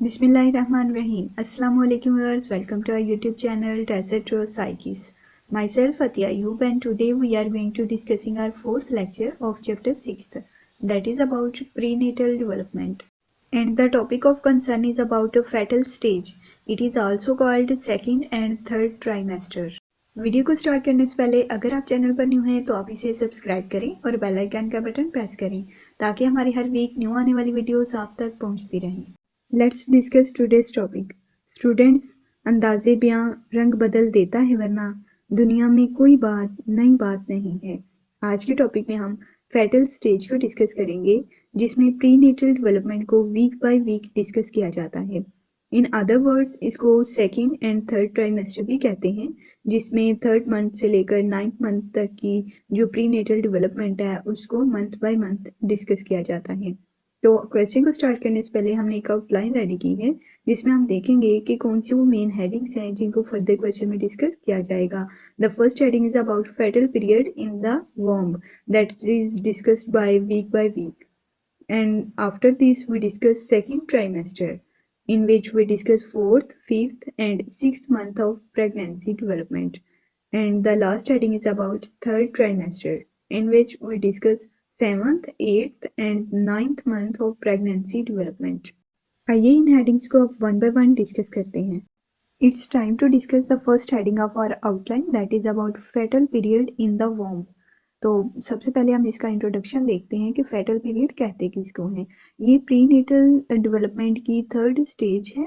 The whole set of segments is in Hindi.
Bismillahirrahmanirrahim. Assalamu alaikum viewers. Welcome to our YouTube channel Desert Rose Psyches. Myself Atia Ayub, and today we are going to discussing our fourth lecture of chapter 6th, that is about prenatal development. And the topic of concern is about a fetal stage. It is also called second and third trimester. Video को स्टार्ट करने से पहले अगर आप चैनल पर न्यू हैं तो आप इसे सब्सक्राइब करें और बेल आइकन का बटन प्रेस करें ताकि हमारी हर वीक न्यू आने वाली वीडियोस आप तक पहुंचती रहें। Let's discuss today's topic. Students, अंदाजे बयां रंग बदल देता है वरना दुनिया में कोई बात नई बात नहीं है। आज के टॉपिक में हम फेटल स्टेज को डिस्कस करेंगे जिसमें प्रीनेटल डेवलपमेंट को वीक बाय वीक डिस्कस किया जाता है। इन अदर वर्ड्स इसको सेकेंड एंड थर्ड ट्राइमेस्टर भी कहते हैं, जिसमें थर्ड मंथ से लेकर 9th मंथ तक की जो प्रीनेटल डेवलपमेंट है उसको मंथ बाय मंथ डिस्कस किया जाता है। तो क्वेश्चन को स्टार्ट करने से पहले हमने एक आउटलाइन रेडी की है जिसमें हम देखेंगे कि कौन सी वो मेन हेडिंग्स हैं जिनको फर्दर क्वेश्चन में डिस्कस किया जाएगा। The first heading is about fetal period in the womb that is discussed by week and after this we discuss second trimester in which we discuss fourth, fifth and sixth month of pregnancy development, and the last heading is about third trimester in which we discuss seventh, eighth and ninth month of pregnancy development. आइए इन हेडिंग्स को अब वन बाय वन डिस्कस करते हैं। It's time to discuss the first heading of our outline, that is about fetal period in the womb. तो सबसे पहले हम इसका इंट्रोडक्शन देखते हैं कि फेटल पीरियड कहते किसको हैं। ये प्रीनेटल डेवलपमेंट की थर्ड स्टेज है।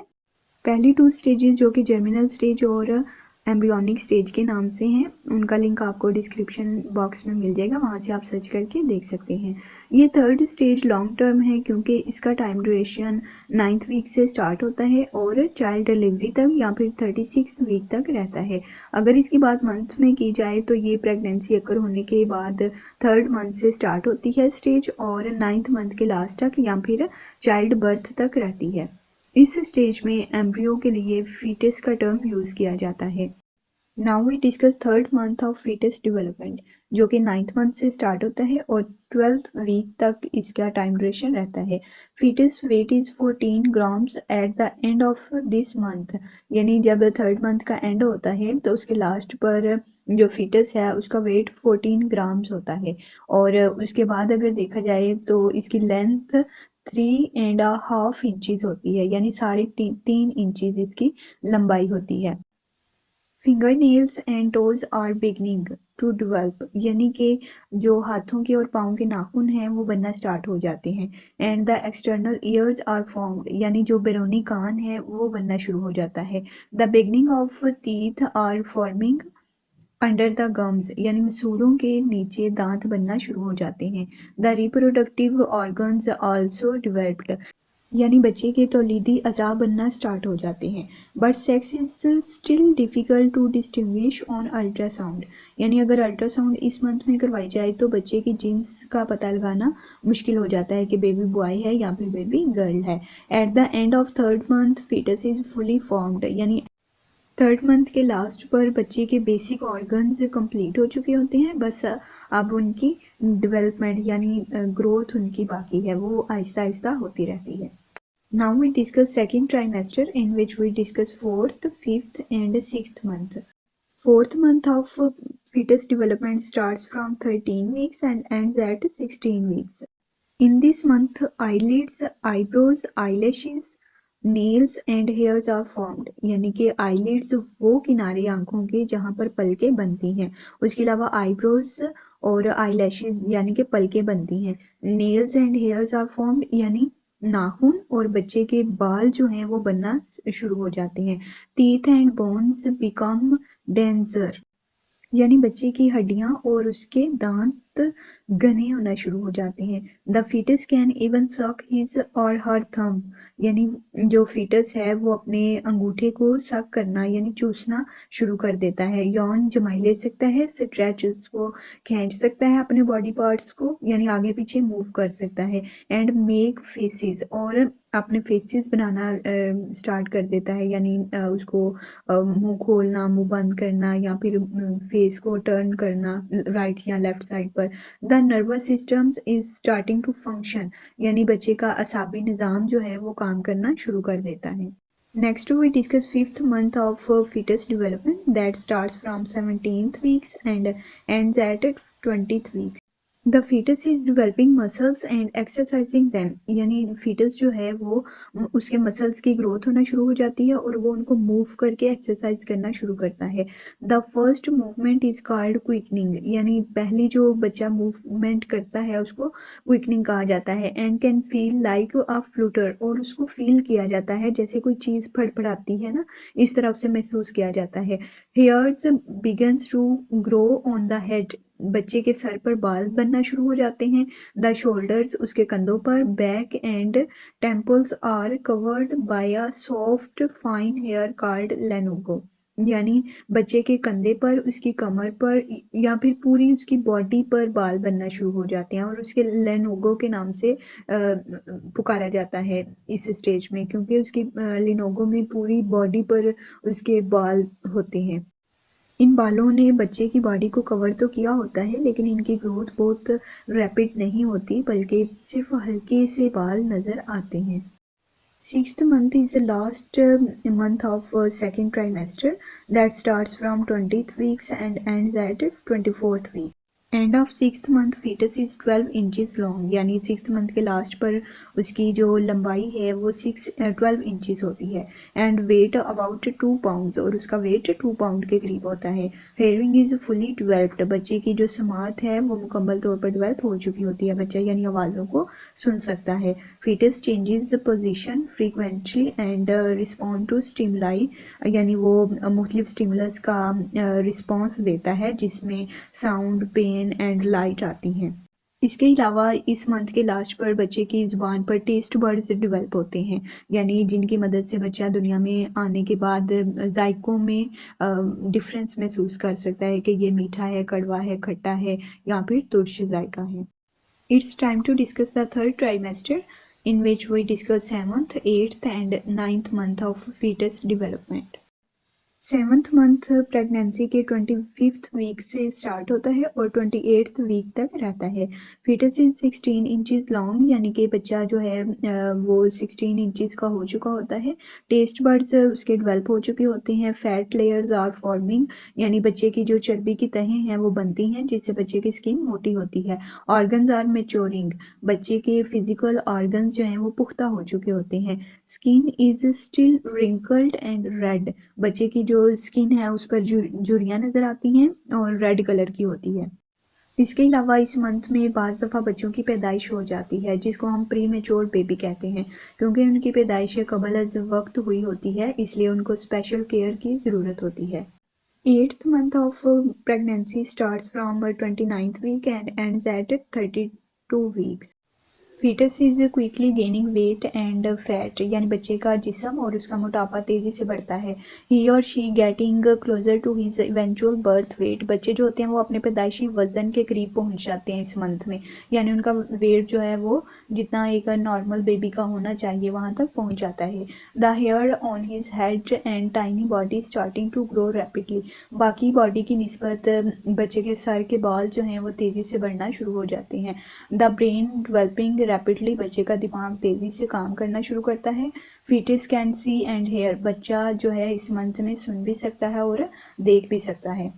पहली टू स्टेजेस जो कि जर्मिनल स्टेज और एम्ब्रियोनिक स्टेज के नाम से हैं, उनका लिंक आपको डिस्क्रिप्शन बॉक्स में मिल जाएगा, वहाँ से आप सर्च करके देख सकते हैं। ये थर्ड स्टेज लॉन्ग टर्म है क्योंकि इसका टाइम ड्यूरेशन 9th वीक से स्टार्ट होता है और चाइल्ड डिलीवरी तक या फिर 36 वीक तक रहता है। अगर इसकी बात मंथ में की जाए तो ये प्रेगनेंसी अकर होने के बाद थर्ड मंथ से स्टार्ट होती है स्टेज और 9th मंथ के लास्ट तक या फिर चाइल्ड बर्थ तक रहती है। इस स्टेज में एम्ब्रियो के लिए फीटस का टर्म यूज किया जाता है। Now we discuss third month of fetus development जो कि 9th मंथ से स्टार्ट होता है और 12th वीक तक इसका टाइम ड्यूरेशन रहता है। Fetus weight is 14 grams at the end of this month, यानी जब थर्ड मंथ का एंड होता है तो उसके लास्ट पर जो फीटस है उसका वेट 14 ग्राम्स होता है और उसके बाद अगर देखा जाए तो इसकी लेंथ 3.5 इंचज होती है, यानी 3.5 इंचज इसकी लंबाई होती है। Finger nails and toes are beginning to develop, यानी कि जो हाथों के और पाँव के नाखून हैं वो बनना स्टार्ट हो जाते हैं। And the external ears are formed, यानी जो बैरूनी कान है वो बनना शुरू हो जाता है। The beginning of teeth are forming under the gums, यानी मसूड़ों के नीचे दांत बनना शुरू हो जाते हैं। The reproductive organs also developed, यानी बच्चे के तौलीदी अज़ा बनना स्टार्ट हो जाते हैं। But sex is still difficult to distinguish on ultrasound, यानी अगर अल्ट्रासाउंड इस मंथ में करवाई जाए तो बच्चे की जीन्स का पता लगाना मुश्किल हो जाता है कि बेबी बॉय है या फिर बेबी गर्ल है। At the end of third month fetus is fully formed, यानी थर्ड मंथ के लास्ट पर बच्चे के बेसिक ऑर्गन्स कंप्लीट हो चुके होते हैं, बस अब उनकी डेवलपमेंट यानी ग्रोथ उनकी बाकी है, वो आहिस्ता आहिस्ता होती रहती है। Now we discuss second trimester in which we discuss fourth, fifth and sixth month. Fourth month of fetus development starts from 13 weeks and ends at 16 weeks. In this month, eyelids, eyebrows, eyelashes, nails and hairs are formed, यानी कि आईलिड्स वो किनारे आंखों के जहाँ पर पलकें बनती हैं, उसके अलावा आईब्रोज और आईलैशेस यानी कि पलकें बनती हैं। Nails and hairs are formed, यानी नाखून और बच्चे के बाल जो हैं वो बनना शुरू हो जाते हैं। Teeth and bones become danger, यानी बच्चे की हड्डियां और उसके दांत घने होना शुरू हो जाते हैं। द फीटस कैन इवन सक हिज और हर थंब, यानी जो फीटस है वो अपने अंगूठे को सक करना यानी चूसना शुरू कर देता है। यौन जमाई ले सकता है, स्ट्रेच उसको खींच सकता है अपने बॉडी पार्ट्स को, यानी आगे पीछे मूव कर सकता है। एंड मेक फेसेस, और अपने फेसेस बनाना स्टार्ट कर देता है, यानी उसको मुंह खोलना, मुंह बंद करना या फिर फेस को टर्न करना राइट या लेफ्ट साइड पर, पर the nervous systems is starting to function, यानी बच्चे का असाबी निज़ाम जो है वो काम करना शुरू कर देता है। Next, we discuss fifth month of fetus development that starts from 17th weeks and ends at 20th weeks. The fetus is developing muscles and exercising them, यानी fetus जो है वो उसके muscles की growth होना शुरू हो जाती है और वो उनको move करके exercise करना शुरू करता है। The first movement is called quickening, यानी पहली जो बच्चा movement करता है उसको quickening कहा जाता है and can feel like a flutter, और उसको feel किया जाता है जैसे कोई चीज़ फड़फड़ाती है ना, इस तरह उसे महसूस किया जाता है। Hairs begins to grow on the head, बच्चे के सर पर बाल बनना शुरू हो जाते हैं। द शोल्डर्स, उसके कंधों पर, back and temples are covered by a soft fine hair called lanugo, यानी बच्चे के कंधे पर, उसकी कमर पर या फिर पूरी उसकी बॉडी पर बाल बनना शुरू हो जाते हैं और उसके लेनोगो के नाम से पुकारा जाता है इस स्टेज में, क्योंकि उसकी लेनोगो में पूरी बॉडी पर उसके बाल होते हैं। इन बालों ने बच्चे की बॉडी को कवर तो किया होता है, लेकिन इनकी ग्रोथ बहुत रैपिड नहीं होती, बल्कि सिर्फ हल्के से बाल नज़र आते हैं। Sixth month is the last month of second trimester that starts from 20th weeks and ends at 24th week. End of sixth month fetus is 12 inches long, यानी सिक्स्थ मंथ के लास्ट पर उसकी जो लंबाई है वो 12 इंचज़ होती है एंड वेट अबाउट 2 पाउंड्स, और उसका वेट 2 पाउंड के करीब होता है। हेयरिंग इज़ फुली डेवलप्ड, बच्चे की जो समात है वो मुकम्मल तौर पर डेवलप हो चुकी होती है, बच्चा यानी आवाज़ों को सुन सकता है। Fetus changes position frequently and respond to stimuli, यानी वो मुख्तलिफ स्टिमुलस का रिस्पॉन्स देता है जिसमें साउंड, पेन एंड लाइट आती हैं। इसके अलावा इस मंथ के लास्ट पर बच्चे की ज़ुबान पर टेस्ट बर्ड्स डेवलप होते हैं, यानी जिनकी मदद से बच्चा दुनिया में आने के बाद जायकों में डिफरेंस महसूस कर सकता है कि ये मीठा है, कड़वा है, खट्टा है या फिर तुर्श जायका है। It's time to discuss the third trimester in which we discuss 7th, 8th and 9th month of fetus development. 7th month pregnancy के 25th वीक से स्टार्ट होता है और 28th वीक तक रहता है। फीटस इज 16 इंचज़ लॉन्ग, यानी कि बच्चा जो है वो 16 इंचज़ का हो चुका होता है। टेस्ट बर्ड्स उसके डेवलप हो चुके होते हैं। फैट लेयर्स आर फॉर्मिंग, यानी बच्चे की जो चर्बी की तहें हैं वो बनती हैं जिससे बच्चे की स्किन मोटी होती है। ऑर्गन्स आर मेच्योरिंग, बच्चे के फिजिकल ऑर्गन्स जो हैं वो पुख्ता हो चुके होते हैं। Skin is still wrinkled and red, बच्चे की जो स्किन है उस पर झुर्रियाँ नज़र आती हैं और रेड कलर की होती है। इसके अलावा इस मंथ में बाज़ दफ़ा बच्चों की पैदाइश हो जाती है जिसको हम प्री मेच्योर बेबी कहते हैं, क्योंकि उनकी पैदाइश कबल अज़ वक्त हुई होती है, इसलिए उनको स्पेशल केयर की ज़रूरत होती है। 8th month of pregnancy starts from 29th week and ends at 32 weeks. Fetus is quickly gaining weight and fat, यानी बच्चे का जिस्म और उसका मोटापा तेज़ी से बढ़ता है। ही और she getting closer to his eventual birth weight, बच्चे जो होते हैं वो अपने पैदाइशी वज़न के करीब पहुंच जाते हैं इस मंथ में, यानी उनका वेट जो है वो जितना एक नॉर्मल बेबी का होना चाहिए वहाँ तक पहुँच जाता है। The hair on his head and tiny body starting to grow rapidly, बाकी बॉडी की निस्बत बच्चे के सर के बाल जो हैं वो तेज़ी से बढ़ना शुरू हो जाते हैं। द ब्रेन डेवलपिंग रैपिडली, बच्चे का दिमाग तेज़ी से काम करना शुरू करता है। Fetus can see and hear, बच्चा जो है इस मंथ में सुन भी सकता है और देख भी सकता है।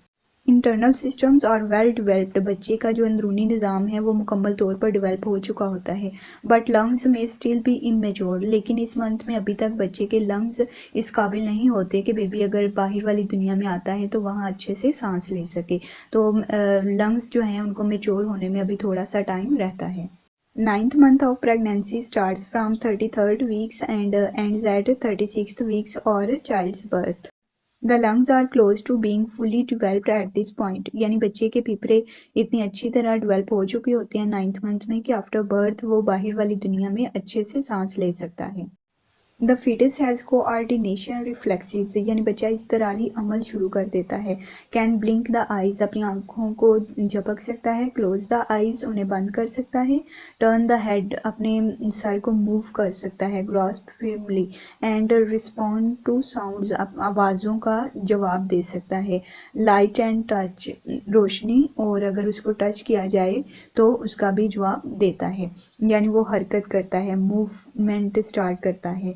इंटरनल सिस्टम्स और वेल डेवलप्ड, बच्चे का जो अंदरूनी निज़ाम है वो मुकम्मल तौर पर डेवलप हो चुका होता है। बट लंग्स में स्टिल बी इमेच्योर, लेकिन इस मंथ में अभी तक बच्चे के लंग्स इस काबिल नहीं होते कि बेबी अगर बाहर वाली दुनिया में आता है तो वहाँ अच्छे से सांस ले सके, तो लंग्स जो हैं उनको मेच्योर होने में अभी थोड़ा सा टाइम रहता है। 9th month of pregnancy starts from 33rd weeks and ends at 36th weeks or child's birth. The lungs are close to being fully developed at this point, यानी बच्चे के फेफड़े इतनी अच्छी तरह डेवलप हो चुके होते हैं 9th मंथ में कि आफ्टर बर्थ वो बाहर वाली दुनिया में अच्छे से सांस ले सकता है। The fetus has coordination reflexes, यानी बच्चा इज़्तिरारी अमल शुरू कर देता है। कैन ब्लिंक द आइज़, अपनी आँखों को झपक सकता है। क्लोज द आइज़, उन्हें बंद कर सकता है। टर्न द हेड, अपने सर को मूव कर सकता है। Grasp firmly and respond to sounds, आवाज़ों का जवाब दे सकता है। लाइट एंड टच, रोशनी और अगर उसको टच किया जाए तो उसका भी जवाब देता है, यानी वो हरकत करता है, मूवमेंट स्टार्ट करता है।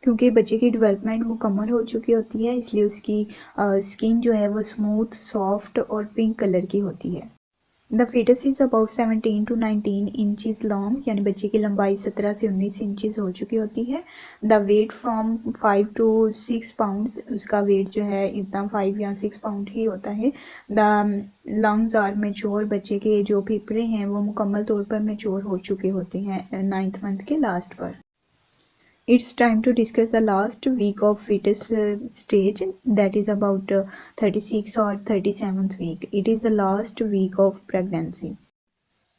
क्योंकि बच्चे की डेवलपमेंट मुकम्मल हो चुकी होती है, इसलिए उसकी स्किन जो है वो स्मूथ, सॉफ्ट और पिंक कलर की होती है। The fetus is about 17 to 19 inches long, यानी बच्चे की लंबाई 17 से 19 इंचज़ हो चुकी होती है। The weight from 5 to 6 pounds, उसका वेट जो है इतना 5 या 6 पाउंड ही होता है। द लंग्स आर मेच्योर, बच्चे के जो फेफड़े हैं वो मुकम्मल तौर पर मेच्योर हो चुके होते हैं 9th मंथ के लास्ट पर। It's time to discuss the last week of fetus stage, that is about 36 or 37th week. It is the last week of pregnancy.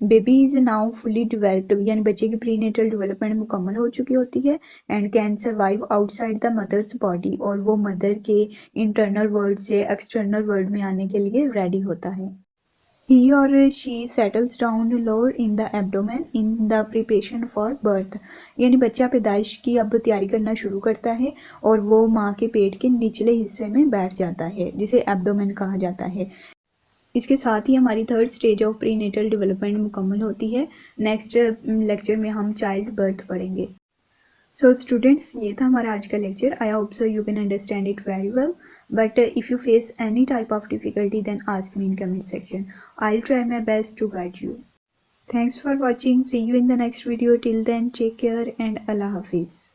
Baby is now fully developed, यानी बच्चे की प्रीनेटल डेवलपमेंट मुकम्मल हो चुकी होती है। And can survive outside the mother's body, और वो मदर के इंटरनल वर्ल्ड से एक्सटर्नल वर्ल्ड में आने के लिए रेडी होता है। He or she settles down lower in the abdomen in the preparation for birth, यानी बच्चा पैदाइश की अब तैयारी करना शुरू करता है और वो माँ के पेट के निचले हिस्से में बैठ जाता है, जिसे एब्डोमेन कहा जाता है। इसके साथ ही हमारी third stage of prenatal development मुकम्मल होती है। नेक्स्ट लेक्चर में हम चाइल्ड बर्थ पढ़ेंगे। सो स्टूडेंट्स, ये था हमारा आज का lecture. I hope so you can understand it very well, but if you face any type of difficulty then ask me in comment section. I'll try my best to guide you. Thanks for watching. See you in the next video. Till then, take care and Allah Hafiz.